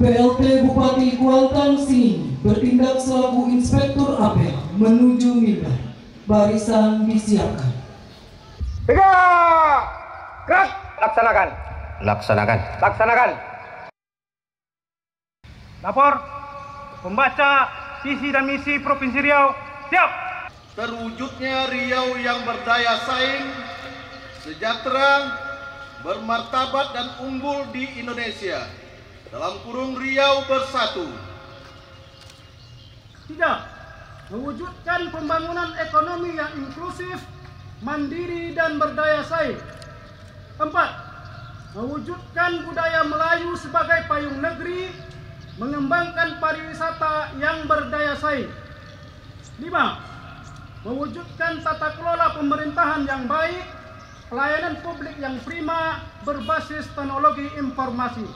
PLT Bupati Kuantan sini bertindak selaku Inspektur Apel menuju mimbar. Barisan disiapkan. 3, gerak, laksanakan. Laksanakan. Laksanakan. Lapor, pembaca visi dan misi Provinsi Riau, siap. Terwujudnya Riau yang berdaya saing, sejahtera, bermartabat dan unggul di Indonesia. Dalam kurung Riau bersatu. 3, mewujudkan pembangunan ekonomi yang inklusif, mandiri dan berdaya saing. 4, mewujudkan budaya Melayu sebagai payung negeri, mengembangkan pariwisata yang berdaya saing. 5, mewujudkan tata kelola pemerintahan yang baik, pelayanan publik yang prima berbasis teknologi informasi.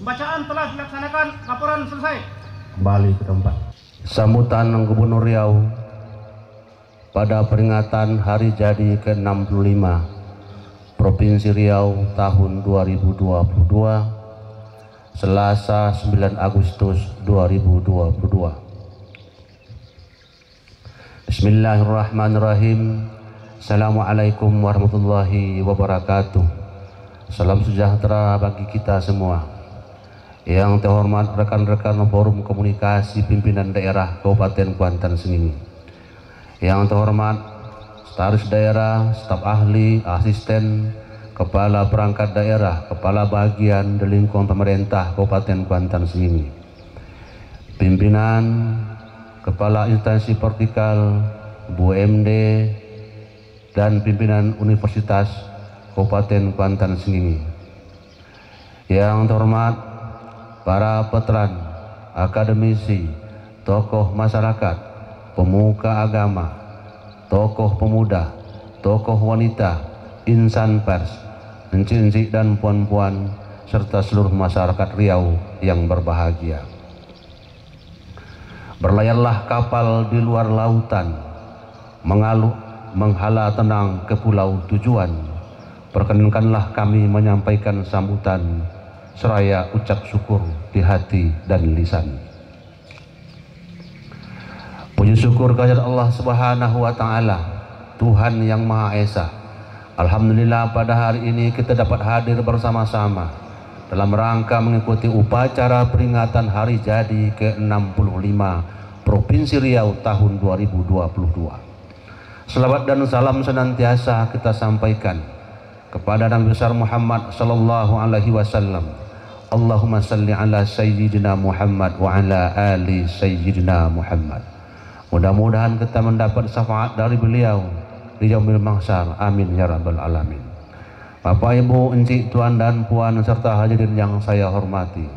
Pembacaan telah dilaksanakan, laporan selesai. Kembali ke tempat. Sambutan Gubernur Riau pada peringatan Hari Jadi ke-65 Provinsi Riau tahun 2022, Selasa 9 Agustus 2022. Bismillahirrahmanirrahim. Assalamualaikum warahmatullahi wabarakatuh. Salam sejahtera bagi kita semua. Yang terhormat rekan-rekan Forum Komunikasi Pimpinan Daerah Kabupaten Kuantan Sengingi. Yang terhormat Sekretaris Daerah, staf ahli, asisten, kepala perangkat daerah, kepala bagian di lingkungan pemerintah Kabupaten Kuantan Sengingi. Pimpinan, kepala instansi vertikal, BUMD, dan pimpinan Universitas Kabupaten Kuantan Sengingi. Yang terhormat para veteran, akademisi, tokoh masyarakat, pemuka agama, tokoh pemuda, tokoh wanita, insan pers, encik-encik dan puan-puan, serta seluruh masyarakat Riau yang berbahagia. Berlayarlah kapal di luar lautan, menghala tenang ke pulau tujuan. Perkenankanlah kami menyampaikan sambutan seraya ucap syukur di hati dan lisan. Puji syukur kehadirat Allah Subhanahu wa taala, Tuhan yang Maha Esa. Alhamdulillah pada hari ini kita dapat hadir bersama-sama dalam rangka mengikuti upacara peringatan Hari Jadi ke-65 Provinsi Riau tahun 2022. Selawat dan salam senantiasa kita sampaikan kepada Nabi besar Muhammad sallallahu alaihi wasallam. Allahumma salli ala sayyidina Muhammad wa ala ali sayyidina Muhammad. Mudah-mudahan kita mendapat syafaat dari beliau di yaumil mahsyar. Amin ya rabbal alamin. Bapak, Ibu, encik, tuan dan puan serta hadirin yang saya hormati.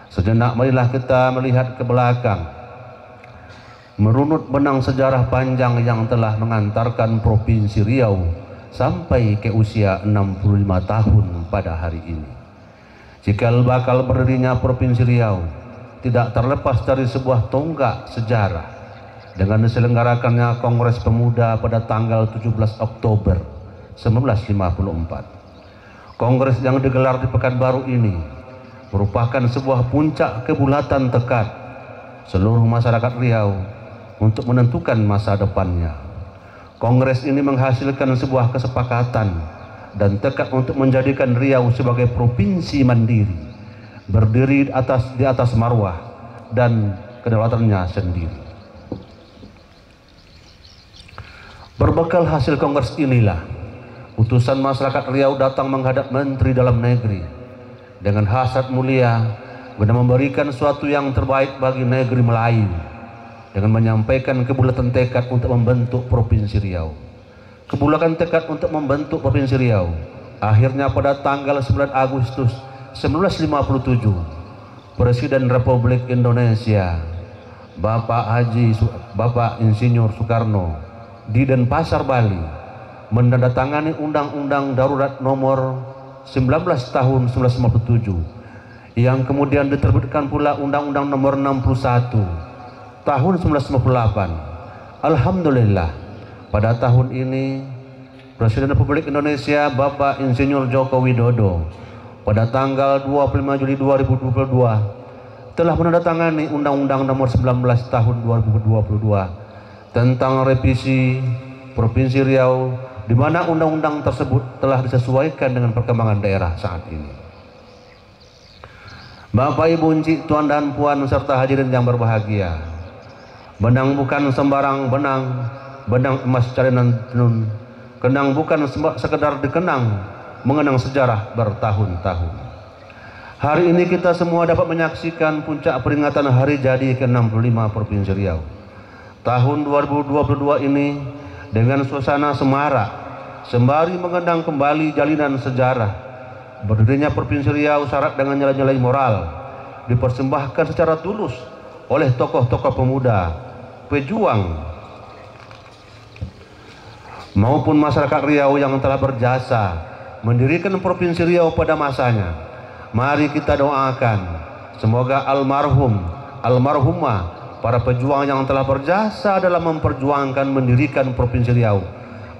Sejenak marilah kita melihat ke belakang, merunut benang sejarah panjang yang telah mengantarkan Provinsi Riau sampai ke usia 65 tahun pada hari ini. Cikal bakal berdirinya Provinsi Riau tidak terlepas dari sebuah tonggak sejarah dengan diselenggarakannya Kongres Pemuda pada tanggal 17 Oktober 1954. Kongres yang digelar di Pekanbaru ini merupakan sebuah puncak kebulatan tekad seluruh masyarakat Riau untuk menentukan masa depannya. Kongres ini menghasilkan sebuah kesepakatan dan tekad untuk menjadikan Riau sebagai provinsi mandiri, berdiri di atas marwah dan kedaulatannya sendiri. Berbekal hasil kongres inilah, utusan masyarakat Riau datang menghadap Menteri Dalam Negeri dengan hasrat mulia guna memberikan sesuatu yang terbaik bagi negeri Melayu, dengan menyampaikan kebulatan tekad untuk membentuk Provinsi Riau. Kebulatan tekad untuk membentuk Provinsi Riau akhirnya pada tanggal 9 Agustus 1957 Presiden Republik Indonesia Bapak Insinyur Soekarno di Denpasar, Bali menandatangani Undang-Undang Darurat Nomor 19 Tahun 1957 yang kemudian diterbitkan pula Undang-Undang Nomor 61 Tahun 1998. Alhamdulillah, pada tahun ini Presiden Republik Indonesia Bapak Insinyur Joko Widodo pada tanggal 25 Juli 2022 telah menandatangani Undang-Undang Nomor 19 Tahun 2022 tentang revisi Provinsi Riau, di mana undang-undang tersebut telah disesuaikan dengan perkembangan daerah saat ini. Bapak, Ibu, Encik, Tuan dan Puan serta hadirin yang berbahagia, benang bukan sembarang benang, benang emas carinan tenun. Kenang bukan sekedar dikenang, mengenang sejarah bertahun-tahun. Hari ini kita semua dapat menyaksikan puncak peringatan hari jadi ke-65 Provinsi Riau. Tahun 2022 ini dengan suasana semarak, sembari mengenang kembali jalinan sejarah berdirinya Provinsi Riau syarat dengan nilai-nilai moral, dipersembahkan secara tulus oleh tokoh-tokoh pemuda, pejuang, maupun masyarakat Riau yang telah berjasa mendirikan Provinsi Riau pada masanya. Mari kita doakan semoga almarhum, almarhumah, para pejuang yang telah berjasa dalam memperjuangkan mendirikan Provinsi Riau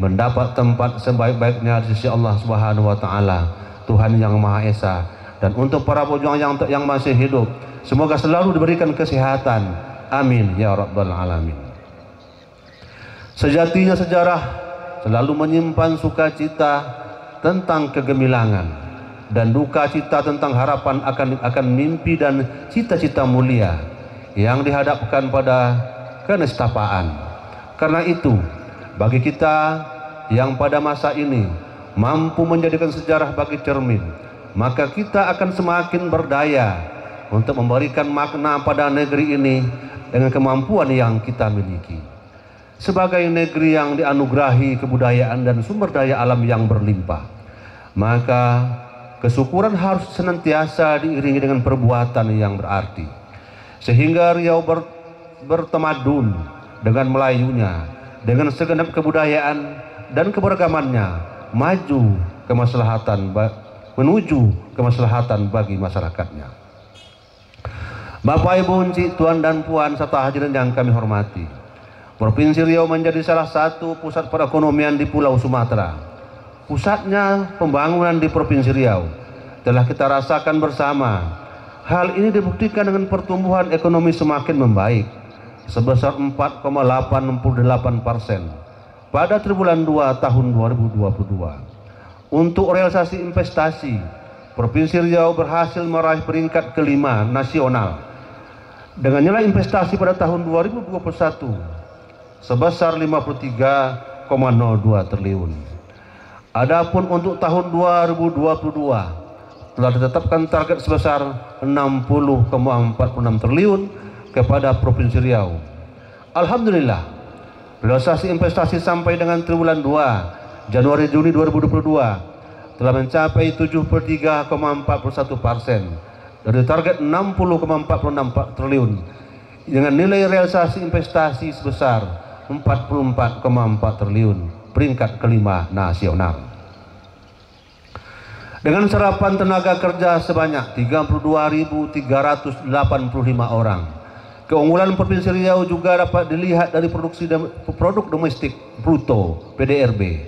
mendapat tempat sebaik-baiknya di sisi Allah Subhanahu wa taala, Tuhan yang Maha Esa. Dan untuk para pejuang yang masih hidup, semoga selalu diberikan kesehatan. Amin ya rabbal alamin. Sejatinya sejarah selalu menyimpan sukacita tentang kegemilangan dan duka cita tentang harapan akan mimpi dan cita-cita mulia yang dihadapkan pada kenistapaan. Karena itu, bagi kita yang pada masa ini mampu menjadikan sejarah bagi cermin, maka kita akan semakin berdaya untuk memberikan makna pada negeri ini dengan kemampuan yang kita miliki. Sebagai negeri yang dianugerahi kebudayaan dan sumber daya alam yang berlimpah, maka kesyukuran harus senantiasa diiringi dengan perbuatan yang berarti, sehingga Riau bertemadun dengan Melayunya, dengan segenap kebudayaan dan keberagamannya, menuju kemaslahatan bagi masyarakatnya. Bapak, Ibu, Encik, Tuan dan Puan serta hadirin yang kami hormati, Provinsi Riau menjadi salah satu pusat perekonomian di Pulau Sumatera. Pusatnya pembangunan di Provinsi Riau telah kita rasakan bersama. Hal ini dibuktikan dengan pertumbuhan ekonomi semakin membaik sebesar 4,88% pada triwulan 2 tahun 2022. Untuk realisasi investasi, Provinsi Riau berhasil meraih peringkat kelima nasional dengan nilai investasi pada tahun 2021 sebesar 53,02 triliun. Adapun untuk tahun 2022 telah ditetapkan target sebesar 60,46 triliun kepada Provinsi Riau. Alhamdulillah, realisasi investasi sampai dengan triwulan 2 Januari-Juni 2022 telah mencapai 73,41% dari target 60,46 triliun dengan nilai realisasi investasi sebesar 44,4 triliun, peringkat kelima nasional. Dengan serapan tenaga kerja sebanyak 32.385 orang. Keunggulan Provinsi Riau juga dapat dilihat dari produk domestik bruto (PDRB)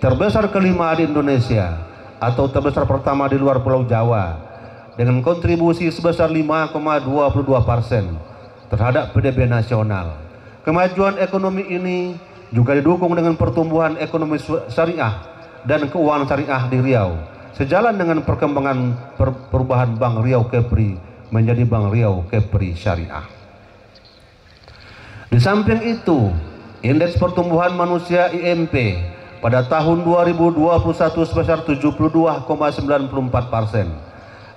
terbesar kelima di Indonesia atau terbesar pertama di luar Pulau Jawa dengan kontribusi sebesar 5,22% terhadap PDB nasional. Kemajuan ekonomi ini juga didukung dengan pertumbuhan ekonomi syariah dan keuangan syariah di Riau, sejalan dengan perkembangan perubahan Bank Riau Kepri menjadi Bank Riau Kepri Syariah. Di samping itu, indeks pertumbuhan manusia IMP pada tahun 2021 sebesar 72,94%,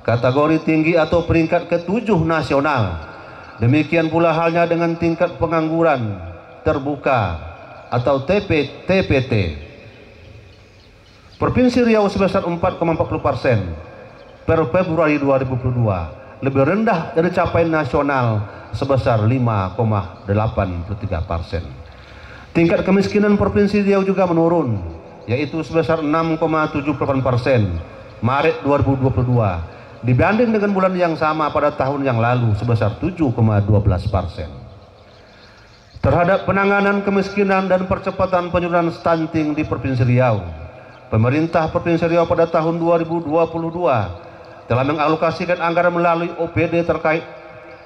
kategori tinggi atau peringkat ke-7 nasional. Demikian pula halnya dengan tingkat pengangguran terbuka atau TPT. Provinsi Riau sebesar 4,40% per Februari 2022, lebih rendah dari capaian nasional sebesar 5,83%. Tingkat kemiskinan Provinsi Riau juga menurun, yaitu sebesar 6,78% Maret 2022 dibanding dengan bulan yang sama pada tahun yang lalu sebesar 7,12%. Terhadap penanganan kemiskinan dan percepatan penurunan stunting di Provinsi Riau, pemerintah Provinsi Riau pada tahun 2022 telah mengalokasikan anggaran melalui OPD terkait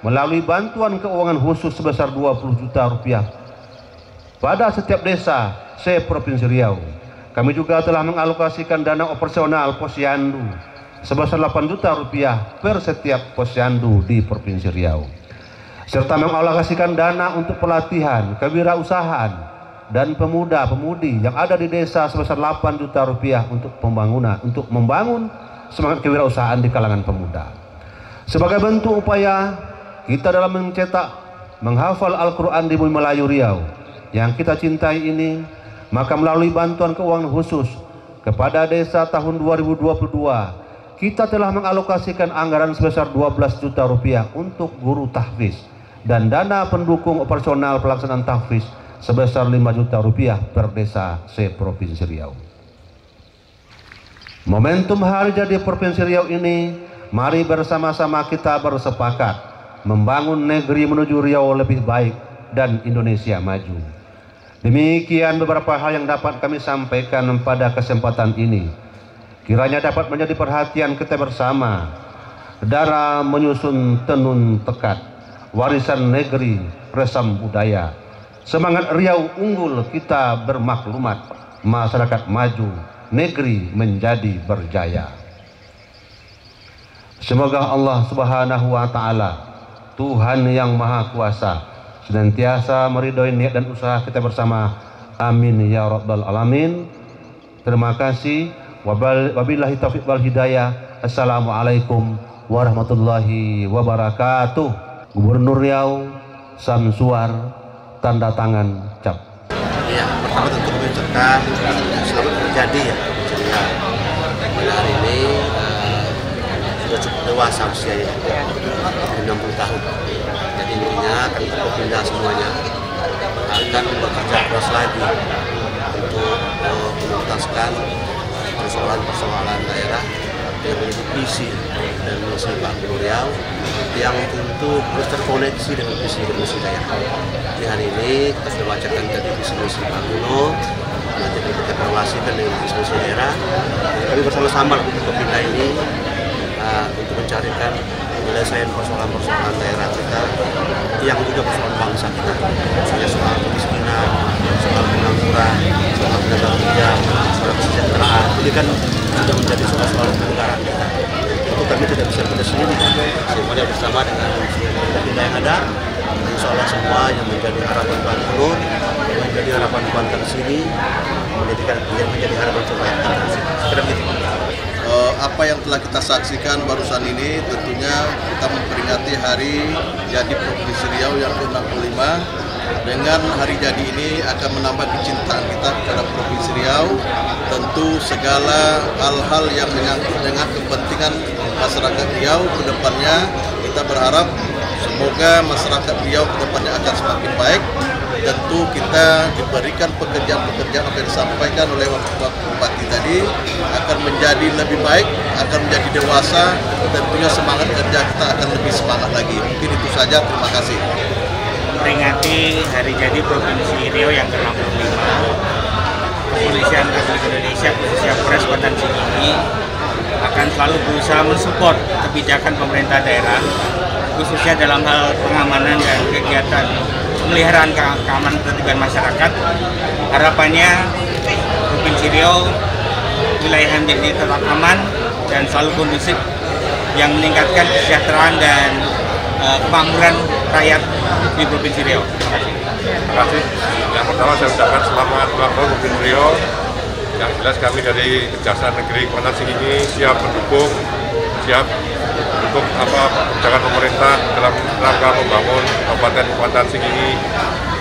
melalui bantuan keuangan khusus sebesar 20 juta rupiah pada setiap desa se-Provinsi Riau. Kami juga telah mengalokasikan dana operasional posyandu sebesar 8 juta rupiah per setiap posyandu di Provinsi Riau, serta mengalokasikan dana untuk pelatihan kewirausahaan dan pemuda-pemudi yang ada di desa sebesar 8 juta rupiah untuk membangun semangat kewirausahaan di kalangan pemuda. Sebagai bentuk upaya kita dalam menghafal Al-Quran di bumi Melayu Riau yang kita cintai ini, maka melalui bantuan keuangan khusus kepada desa tahun 2022, kita telah mengalokasikan anggaran sebesar 12 juta rupiah untuk guru tahfiz dan dana pendukung operasional pelaksanaan tahfiz sebesar 5 juta rupiah per desa se-Provinsi Riau. Momentum Hari Jadi Provinsi Riau ini, mari bersama-sama kita bersepakat membangun negeri menuju Riau lebih baik dan Indonesia maju. Demikian beberapa hal yang dapat kami sampaikan pada kesempatan ini. Kiranya dapat menjadi perhatian kita bersama dalam menyusun tenun tekad warisan negeri resam budaya. Semangat Riau unggul, kita bermaklumat, masyarakat maju, negeri menjadi berjaya. Semoga Allah Subhanahu wa Ta'ala, Tuhan yang Maha Kuasa, senantiasa meridhoi niat dan usaha kita bersama. Amin ya rabbal alamin. Terima kasih. Wabillahi taufiq wal hidayah. Assalamualaikum warahmatullahi wabarakatuh. Gubernur Riau Samsuar, tanda tangan cap. Ya, pertama tentu kami ucapkan selamat terjadi ya. Pada hari ini sudah cukup dewasa usianya, 60 tahun. Jadi intinya kami berpindah semuanya akan bekerja keras lagi untuk menuntaskan persoalan-persoalan daerah yang menjadi visi dan misi Pak Gubernur Riau yang tentu harus terkoneksi dengan visi dan misi daerah. Di hari ini kita sudah bacakan tadi visi-misi Pak Gubernur, nanti kita evaluasikan dengan visi-misi daerah. Kami bersama-sama untuk berpindah ini untuk mencarikan penyelesaian persoalan-persoalan daerah kita yang juga persoalan bangsa kita, misalnya soal kemiskinan, soal pengangguran, soal tenaga kerja, soal kesejahteraan. Ini kan sudah menjadi soal-soal negara kita. Itu kami tidak bisa pindah sendiri, semuanya bersama dengan pindah yang ada. Insya Allah semua yang menjadi harapan Pak Gubernur, menjadi harapan Banten sini, menjadi harapan Banten sini. Sekira begitu. Apa yang telah kita saksikan barusan ini tentunya kita memperingati Hari Jadi Provinsi Riau yang ke-65. Dengan hari jadi ini akan menambah kecintaan kita kepada Provinsi Riau. Tentu segala hal-hal yang menyangkut dengan kepentingan masyarakat Riau ke depannya, kita berharap semoga masyarakat Riau ke depannya akan semakin baik. Tentu kita diberikan pekerjaan-pekerjaan yang disampaikan oleh Wakil Bupati tadi akan menjadi lebih baik, akan menjadi dewasa. Tentunya semangat kerja kita akan lebih semangat lagi. Mungkin itu saja, terima kasih. Memperingati Hari Jadi Provinsi Riau yang ke-65, Kepolisian Republik Indonesia khususnya Polres Banten ini akan selalu berusaha mensupport kebijakan pemerintah daerah, khususnya dalam hal pengamanan dan kegiatan pemeliharaan keamanan ketertiban masyarakat. Harapannya Provinsi Riau wilayah yang menjadi tetap aman dan selalu kondusif, yang meningkatkan kesejahteraan dan kemakmuran rakyat di Provinsi Riau. Terima kasih. Yang pertama saya ucapkan selamat ulang tahun Provinsi Riau. Yang jelas kami dari Kejaksaan Negeri Kuantan Singingi siap mendukung, siap untuk kebijakan pemerintah dalam rangka membangun Kabupaten Kuantan Singingi,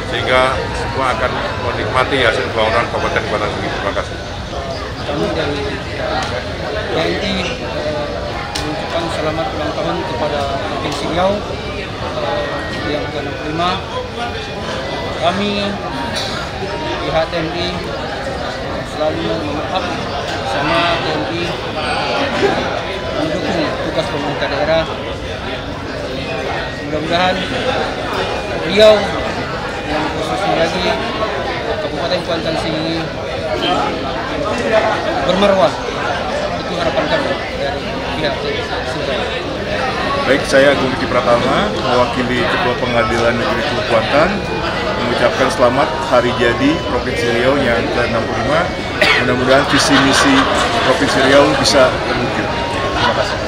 sehingga semua akan menikmati hasil pembangunan Kabupaten Kuantan Singingi. Terima kasih. Kami dari TNI mengucapkan selamat ulang tahun kepada Provinsi Riau yang ke-65. Kami pihak TNI selalu memaaf sama TNI mendukung tugas pemerintah daerah. Mudah-mudahan Riau yang khususnya lagi Kabupaten Kuantan Singingi bermarwah. Itu harapan kami dari pihak Sungai. Baik, saya Agung Diki Pratama, mewakili Ketua Pengadilan Negeri Teluk Kuantan, mengucapkan selamat Hari Jadi Provinsi Riau yang ke-65. Mudah-mudahan visi misi Provinsi Riau bisa terwujud. Terima kasih.